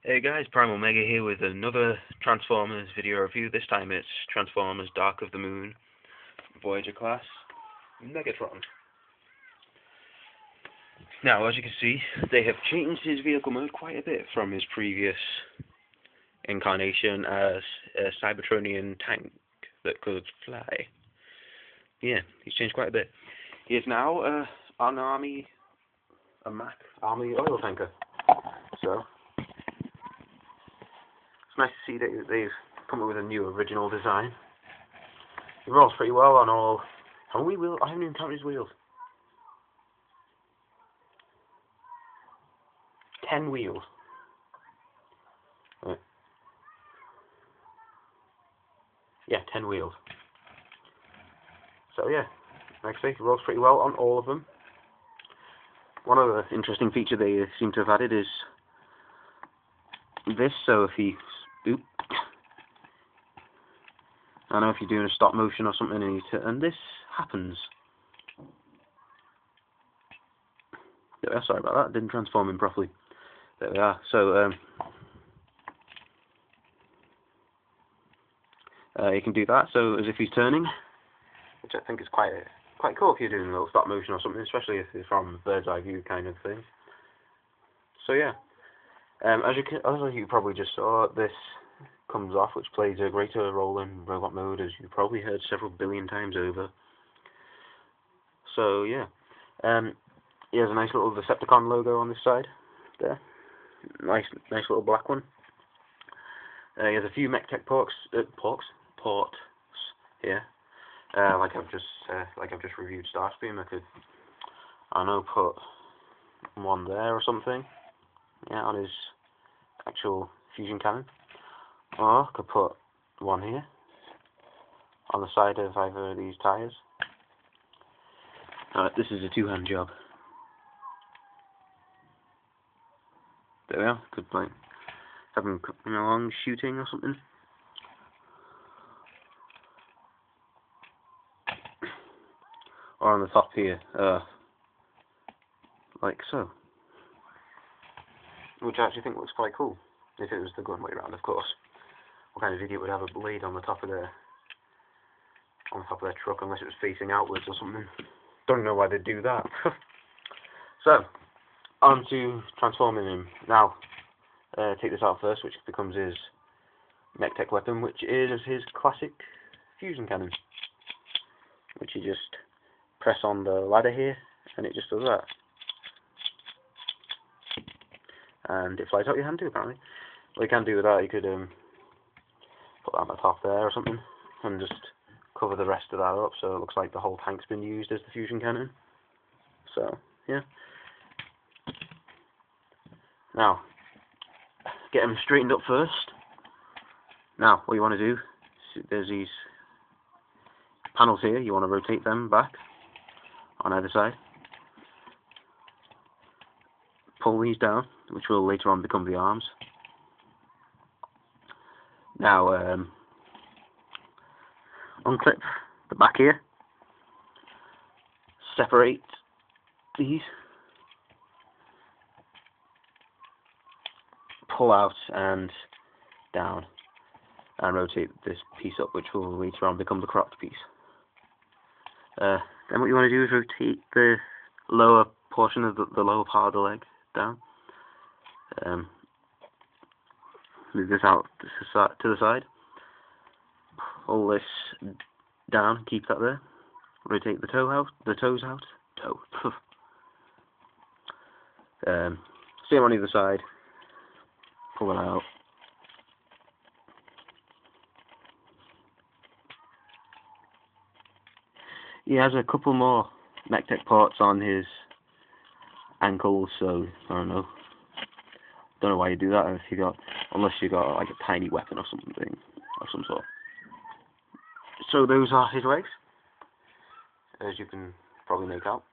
Hey guys, Primal Mega here with another Transformers video review. This time it's Transformers Dark of the Moon, Voyager class, Megatron. Now, as you can see, they have changed his vehicle mode quite a bit from his previous incarnation as a Cybertronian tank that could fly. Yeah, he's changed quite a bit. He is now an army oil tanker. So it's nice to see that they've come up with a new original design. He rolls pretty well on all. How many wheels? I haven't even counted his wheels. 10 wheels. Right. Yeah, 10 wheels. So yeah, actually, he rolls pretty well on all of them. One other interesting feature they seem to have added is this. So if he, I don't know if you're doing a stop motion or something, and this happens. There we are. Sorry about that. Didn't transform him properly. There we are. So you can do that. So as if he's turning, which I think is quite cool if you're doing a little stop motion or something, especially if it's from a bird's eye view kind of thing. So yeah, as you probably just saw, this comes off, which plays a greater role in robot mode, as you probably heard several billion times over. So yeah, he has a nice little Decepticon logo on this side there. Nice little black one. He has a few MechTech ports here. Like I've just reviewed Starscream. I don't know, put one there or something. Yeah, on his actual fusion cannon. Or I could put one here on the side of either of these tires. This is a two-hand job. There we are. Could like have him coming along shooting or something. Or on the top here, like so. Which I actually think looks quite cool, if it was the good way around, of course. What kind of idiot would have a blade on the top of their truck unless it was facing outwards or something? Don't know why they'd do that. So, on to transforming him. Now, take this out first, which becomes his MechTech weapon, which is his classic fusion cannon, which you just press on the ladder here, and it just does that. And it flies out your hand too, apparently. What you can do with that, you could put that on the top there or something, and just cover the rest of that up, so it looks like the whole tank's been used as the fusion cannon. So, yeah. Now, get them straightened up first. Now, what you want to do, there's these panels here, you want to rotate them back on either side. Pull these down, which will later on become the arms. Now, unclip the back here. Separate these. Pull out and down. And rotate this piece up, which will later on become the cropped piece. Then what you want to do is rotate the lower portion of the lower part of the leg down. Move this out to the side. Pull this down, keep that there. Rotate the toes out. Same on either side. Pull it out. He has a couple more MechTech ports on his ankles, so I don't know why you do that unless you got like a tiny weapon or something of some sort. So those are his legs, as you can probably make out.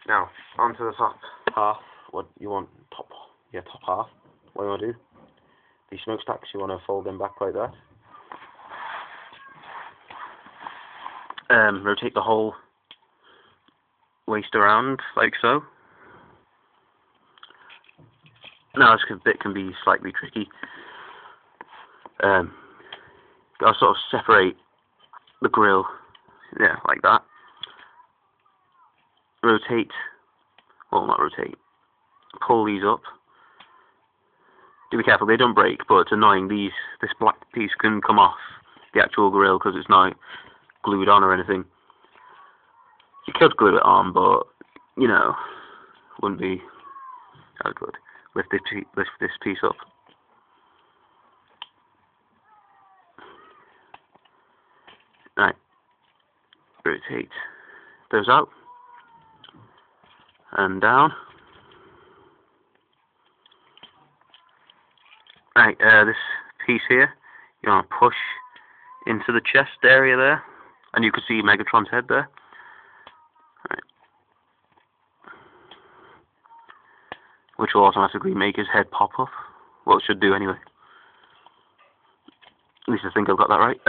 Now onto the top half. What you want? Top half. What you want to do? These smokestacks, you want to fold them back like that. Rotate the whole waist around like so. Now this bit can be slightly tricky. Gotta sort of separate the grill, yeah, like that. Rotate, well, not rotate, pull these up. Do be careful, they don't break, but it's annoying. This black piece can come off the actual grill because it's not glued on or anything. You could glue it on, but, you know, wouldn't be that good. Lift this piece up. Right. Rotate those out. And down. Right, this piece here, you want to push into the chest area there. And you can see Megatron's head there. Right. Which will automatically make his head pop up. Well, it should do anyway. At least I think I've got that right.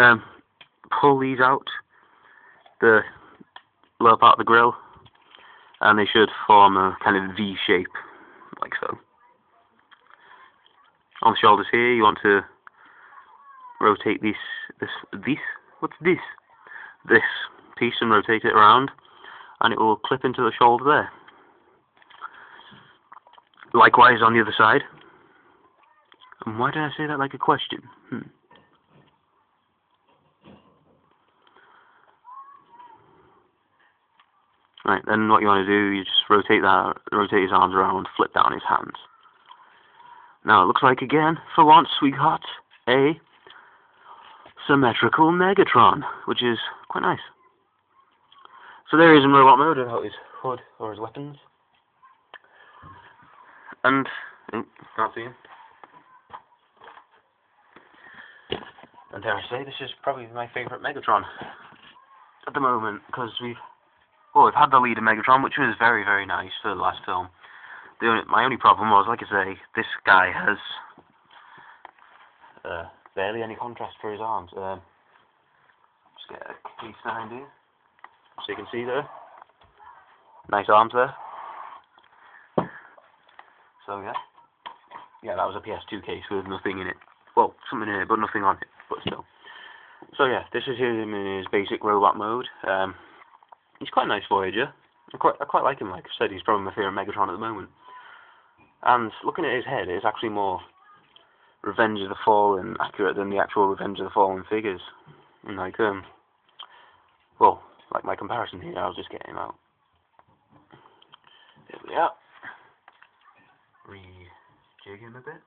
Pull these out, the lower part of the grill, and they should form a kind of V shape, like so. On the shoulders here, you want to rotate this piece and rotate it around, and it will clip into the shoulder there. Likewise on the other side. And why did I say that like a question? Right, then what you want to do, you just rotate his arms around, flip down his hands. Now it looks like again, for once, we got a symmetrical Megatron, which is quite nice. So there he is in robot mode without his hood or his weapons. And, can't see him. And dare I say, this is probably my favourite Megatron at the moment, because we've had the leader Megatron, which was very, very nice for the last film. My only problem was, like I say, this guy has barely any contrast for his arms. Just get a case behind here, so you can see there. Nice arms there. So yeah, that was a PS2 case with nothing in it. Well, something in it, but nothing on it. But still. So yeah, this is him in his basic robot mode. He's quite a nice Voyager. I quite like him. Like I said, he's probably my favourite Megatron at the moment. And looking at his head, it's actually more Revenge of the Fallen accurate than the actual Revenge of the Fallen figures. And like well, like my comparison here, I'll just get him out. There we are. Rejig him a bit.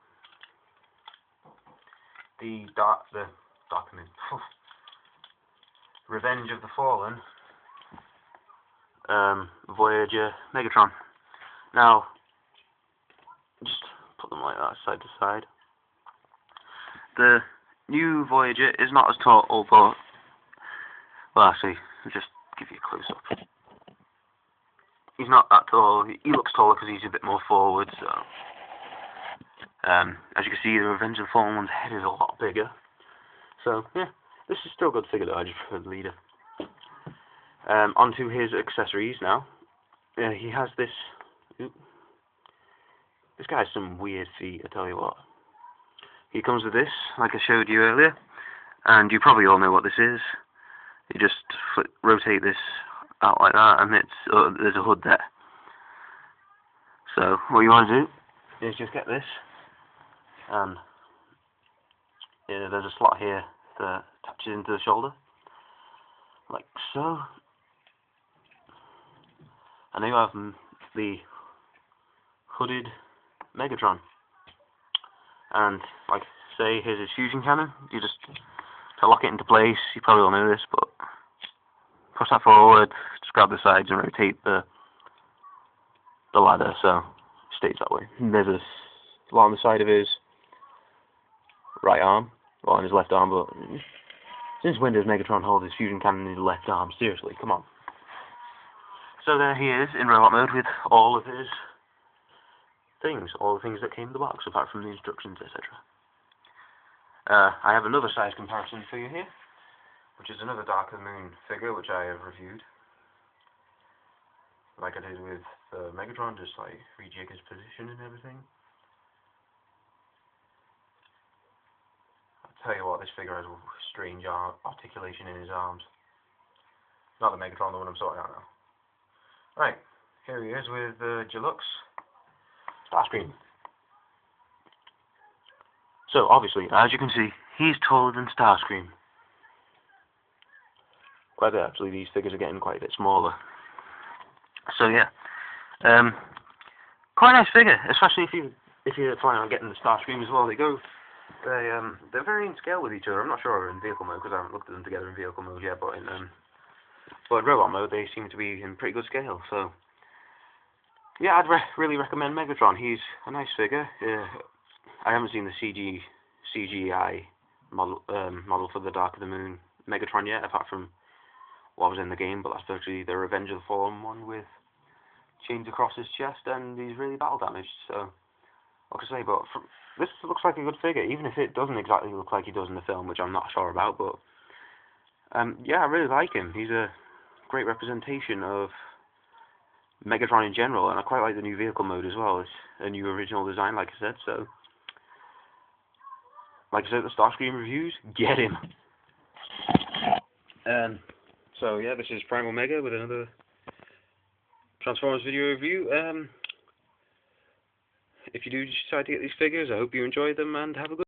The Revenge of the Fallen Voyager Megatron. Now, just put them like that, side to side. The new Voyager is not as tall, although, well, actually, I'll just give you a close up. He's not that tall. He looks taller because he's a bit more forward. So, as you can see, the Revenge of the Fallen one's head is a lot bigger. So, yeah, this is still a good figure though. I just prefer the leader. Onto his accessories now. He has this. This guy has some weird feet, I tell you what. He comes with this, like I showed you earlier, and you probably all know what this is. You just rotate this out like that, and there's a hood there. So what you want to do is just get this, and there's a slot here that attaches into the shoulder, like so. And then you have the hooded Megatron. And, like I say, here's his fusion cannon. You just, to lock it into place, you probably all know this, but push that forward, just grab the sides and rotate the ladder so it stays that way. And there's a slot on the side of his right arm, well, on his left arm, but since when does Megatron hold his fusion cannon in his left arm? Seriously, come on. So there he is in robot mode with all of his things, all the things that came in the box, apart from the instructions, etc. I have another size comparison for you here, which is another Dark of the Moon figure, which I have reviewed. Like I did with Megatron, just like rejig his position and everything. tell you what, this figure has a strange articulation in his arms. Not the Megatron, the one I'm sorting out now. Right, here he is with Deluxe Starscream. So, obviously, as you can see, he's taller than Starscream. Quite a bit, actually. These figures are getting quite a bit smaller. So, yeah. Quite a nice figure, especially if you're planning on getting the Starscream as well. They're very in scale with each other. I'm not sure in vehicle mode, because I haven't looked at them together in vehicle mode yet, but in robot mode, they seem to be in pretty good scale. So, yeah, I'd really recommend Megatron. He's a nice figure. I haven't seen the CGI model for the Dark of the Moon Megatron yet, apart from what was in the game, but that's virtually the Revenge of the Fallen one with chains across his chest, and he's really battle damaged. So, what can I say? But this looks like a good figure, even if it doesn't exactly look like he does in the film, which I'm not sure about. But yeah, I really like him. He's a great representation of Megatron in general, and I quite like the new vehicle mode as well. It's a new original design, like I said. So, like I said, the Starscream reviews, get him. So yeah, this is Primal Mega with another Transformers video review. If you do decide to get these figures, I hope you enjoy them and have a good